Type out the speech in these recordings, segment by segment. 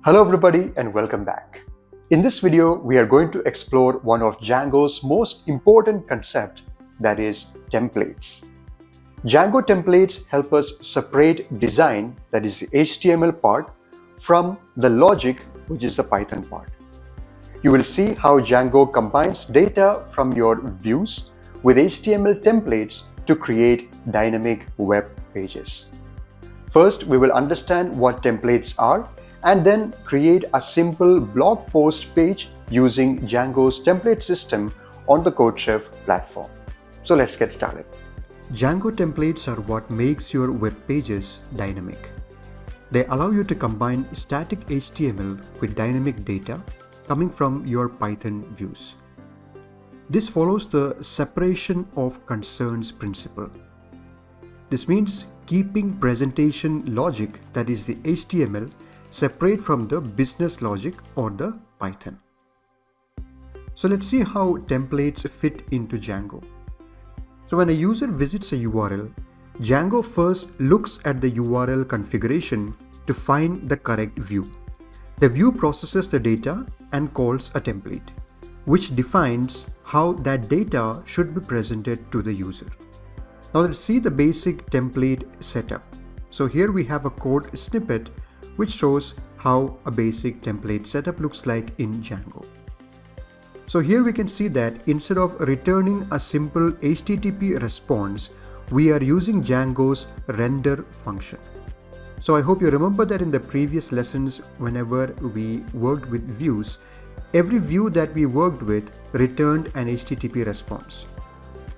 Hello everybody and welcome back. In this video, we are going to explore one of Django's most important concepts, that is templates. Django templates help us separate design, that is the HTML part, from the logic, which is the Python part. You will see how Django combines data from your views with HTML templates to create dynamic web pages. First, we will understand what templates are and then create a simple blog post page using Django's template system on the CodeChef platform. So let's get started. Django templates are what makes your web pages dynamic. They allow you to combine static HTML with dynamic data coming from your Python views. This follows the separation of concerns principle. This means keeping presentation logic, that is the HTML, separate from the business logic or the Python. So let's see how templates fit into Django. So when a user visits a URL, Django first looks at the URL configuration to find the correct view. The view processes the data and calls a template, which defines how that data should be presented to the user. Now let's see the basic template setup. So here we have a code snippet which shows how a basic template setup looks like in Django. So here we can see that instead of returning a simple HTTP response, we are using Django's render function. So I hope you remember that in the previous lessons, whenever we worked with views, every view that we worked with returned an HTTP response.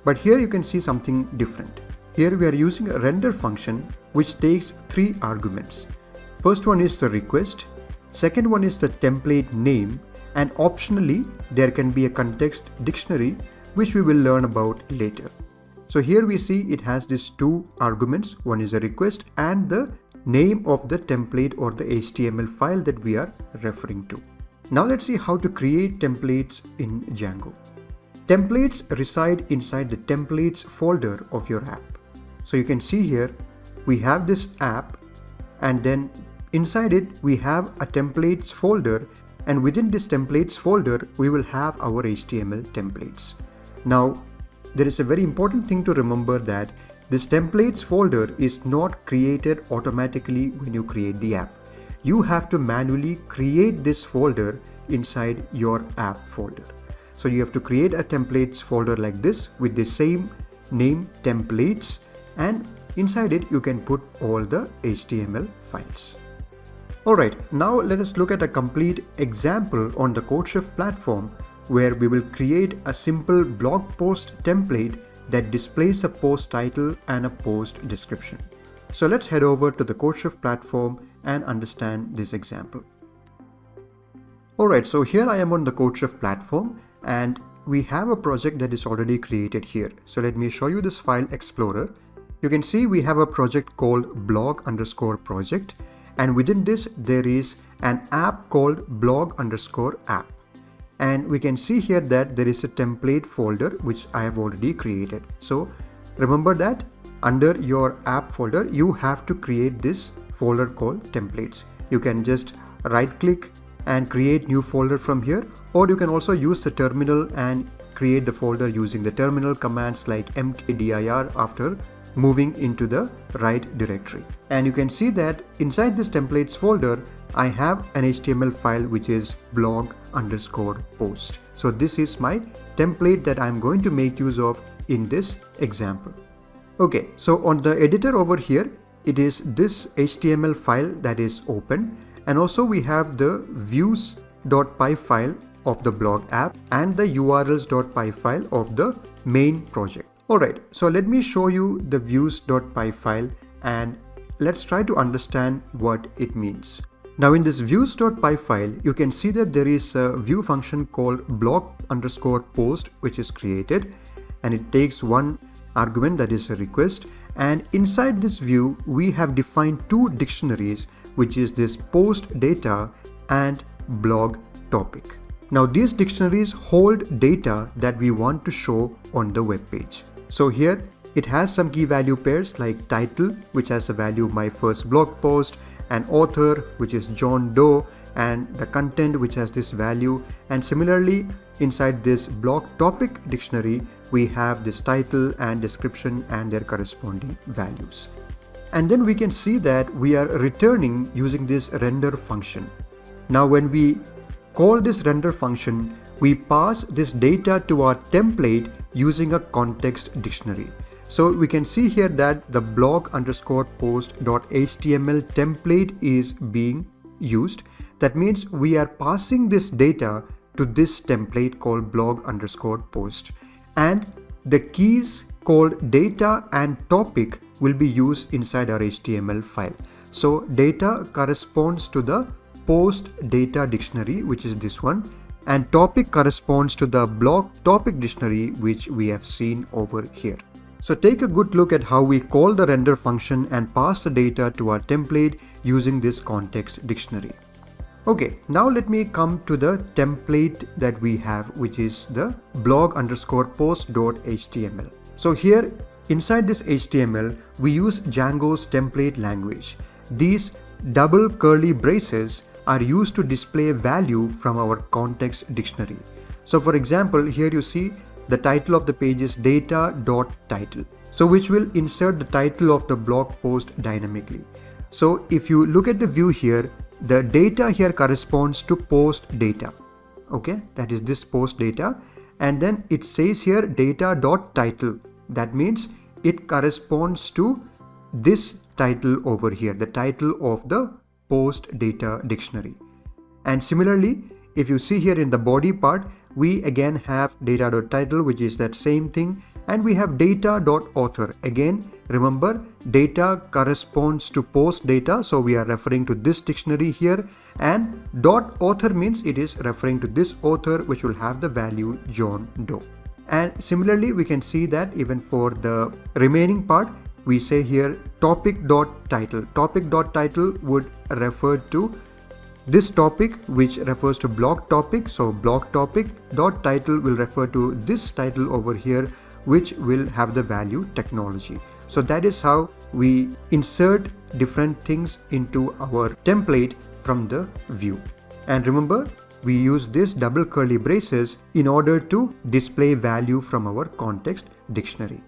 But here you can see something different. Here we are using a render function which takes 3 arguments. First one is the request, second one is the template name, and optionally there can be a context dictionary which we will learn about later. So here we see it has these 2 arguments, one is a request and the name of the template or the HTML file that we are referring to. Now let's see how to create templates in Django. Templates reside inside the templates folder of your app. So you can see here we have this app and then inside it we have a templates folder, and within this templates folder we will have our HTML templates. Now there is a very important thing to remember, that this templates folder is not created automatically when you create the app. You have to manually create this folder inside your app folder. So you have to create a templates folder like this with the same name, templates, and inside it you can put all the HTML files. Alright, now let us look at a complete example on the CodeChef platform where we will create a simple blog post template that displays a post title and a post description. So let's head over to the CodeChef platform and understand this example. Alright, so here I am on the CodeChef platform and we have a project that is already created here. So let me show you this file explorer. You can see we have a project called blog_project, and within this there is an app called blog_app. And we can see here that there is a template folder which I have already created. So remember that under your app folder you have to create this folder called templates. You can just right click and create new folder from here, or you can also use the terminal and create the folder using the terminal commands like mkdir after moving into the right directory. And you can see that inside this templates folder I have an HTML file which is blog_post. So this is my template that I'm going to make use of in this example. Okay, so on the editor over here it is this HTML file that is open, and also we have the views.py file of the blog app and the urls.py file of the main project. Alright, so let me show you the views.py file and let's try to understand what it means. Now in this views.py file, you can see that there is a view function called blog_post which is created, and it takes one argument, that is a request, and inside this view we have defined 2 dictionaries, which is this post data and blog topic. Now these dictionaries hold data that we want to show on the web page. So here it has some key value pairs like title, which has the value my first blog post, and author, which is John Doe, and the content, which has this value. And similarly, inside this blog topic dictionary, we have this title and description and their corresponding values. And then we can see that we are returning using this render function. Now when we call this render function, we pass this data to our template using a context dictionary. So we can see here that the blog_post.html template is being used. That means we are passing this data to this template called blog_post, and the keys called data and topic will be used inside our HTML file. So data corresponds to the post data dictionary, which is this one, and topic corresponds to the blog topic dictionary, which we have seen over here. So take a good look at how we call the render function and pass the data to our template using this context dictionary. Okay, now let me come to the template that we have, which is the blog_post.html. So here inside this HTML, we use Django's template language. These double curly braces are used to display value from our context dictionary. So for example, here you see the title of the page is data.title, so which will insert the title of the blog post dynamically. So if you look at the view here, the data here corresponds to post data. Okay, that is this post data, and then it says here data.title. That means it corresponds to this title over here, the title of the post data dictionary. And similarly, if you see here in the body part, we again have data.title, which is that same thing, and we have data.author. Again, remember, data corresponds to post data, so we are referring to this dictionary here, and .author means it is referring to this author, which will have the value John Doe. And similarly, we can see that even for the remaining part, we say here topic.title. Topic.title would refer to this topic, which refers to blog topic. So blog topic.title will refer to this title over here, which will have the value technology. So that is how we insert different things into our template from the view. And remember, we use this double curly braces in order to display value from our context dictionary.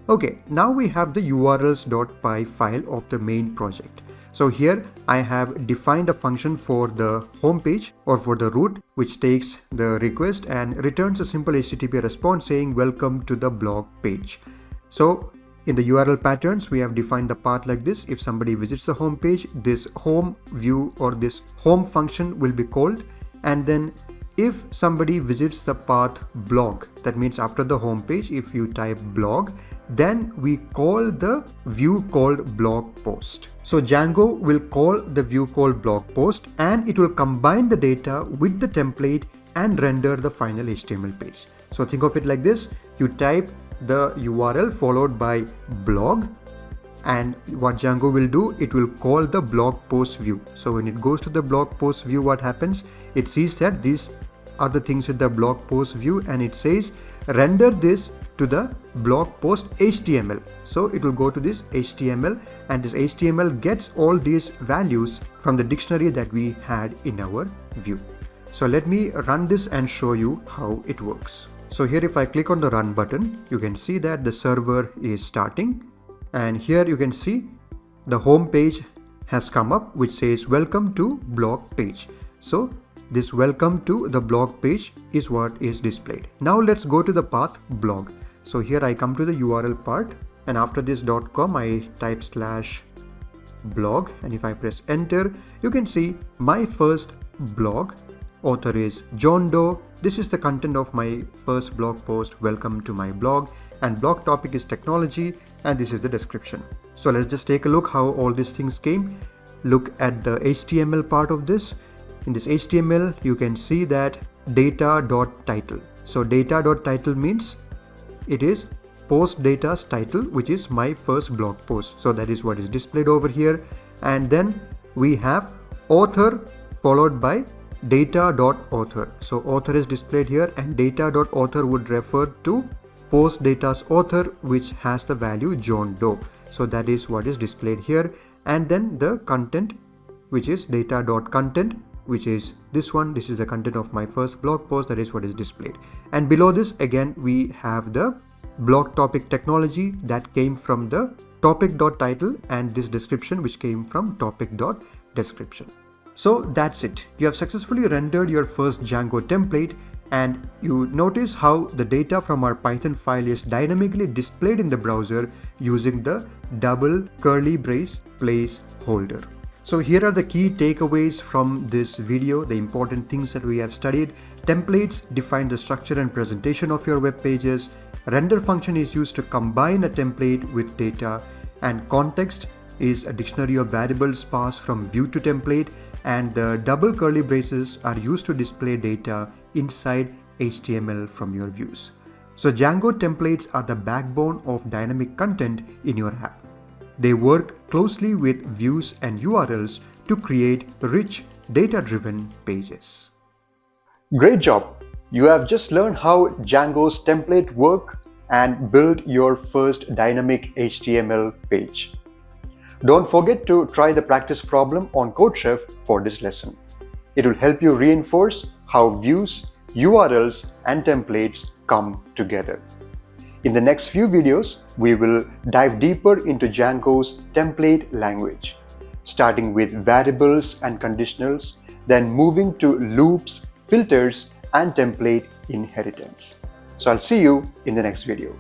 Okay, now we have the urls.py file of the main project. So here I have defined a function for the home page or for the root, which takes the request and returns a simple HTTP response saying welcome to the blog page. So in the URL patterns, we have defined the path like this. If somebody visits the home page, this home view or this home function will be called. And then if somebody visits the path blog, that means after the home page, if you type blog, then we call the view called blog post. So Django will call the view called blog post, and it will combine the data with the template and render the final HTML page. So think of it like this. You type the URL followed by blog, and what Django will do, it will call the blog post view. So when it goes to the blog post view, what happens? It sees that these are the things in the blog post view, and it says render this to the blog post HTML. So it will go to this HTML, and this HTML gets all these values from the dictionary that we had in our view. So let me run this and show you how it works. So here if I click on the run button, you can see that the server is starting. And here you can see the home page has come up, which says welcome to blog page. So this welcome to the blog page is what is displayed. Now let's go to the path blog. So here I come to the URL part, and after this .com I type /blog, and if I press enter, you can see my first blog. Author is John Doe. This is the content of my first blog post, welcome to my blog, and blog topic is technology, and this is the description. So let's just take a look how all these things came. Look at the HTML part of this. In this HTML, you can see that data.title. So data.title means it is post data's title, which is my first blog post. So that is what is displayed over here. And then we have author followed by data.author. So author is displayed here, and data.author would refer to post data's author, which has the value John Doe. So that is what is displayed here. And then the content, which is data.content, which is this one. This is the content of my first blog post. That is what is displayed. And below this, again, we have the blog topic technology that came from the topic.title, and this description which came from topic.description. So that's it. You have successfully rendered your first Django template, and you notice how the data from our Python file is dynamically displayed in the browser using the double curly brace placeholder. So here are the key takeaways from this video, the important things that we have studied. Templates define the structure and presentation of your web pages. Render function is used to combine a template with data, and context is a dictionary of variables passed from view to template, and the double curly braces are used to display data inside HTML from your views. So Django templates are the backbone of dynamic content in your app. They work closely with views and URLs to create rich data-driven pages. Great job! You have just learned how Django's template work and build your first dynamic HTML page. Don't forget to try the practice problem on CodeChef for this lesson. It will help you reinforce how views, URLs, and templates come together. In the next few videos, we will dive deeper into Django's template language, starting with variables and conditionals, then moving to loops, filters, and template inheritance. So I'll see you in the next video.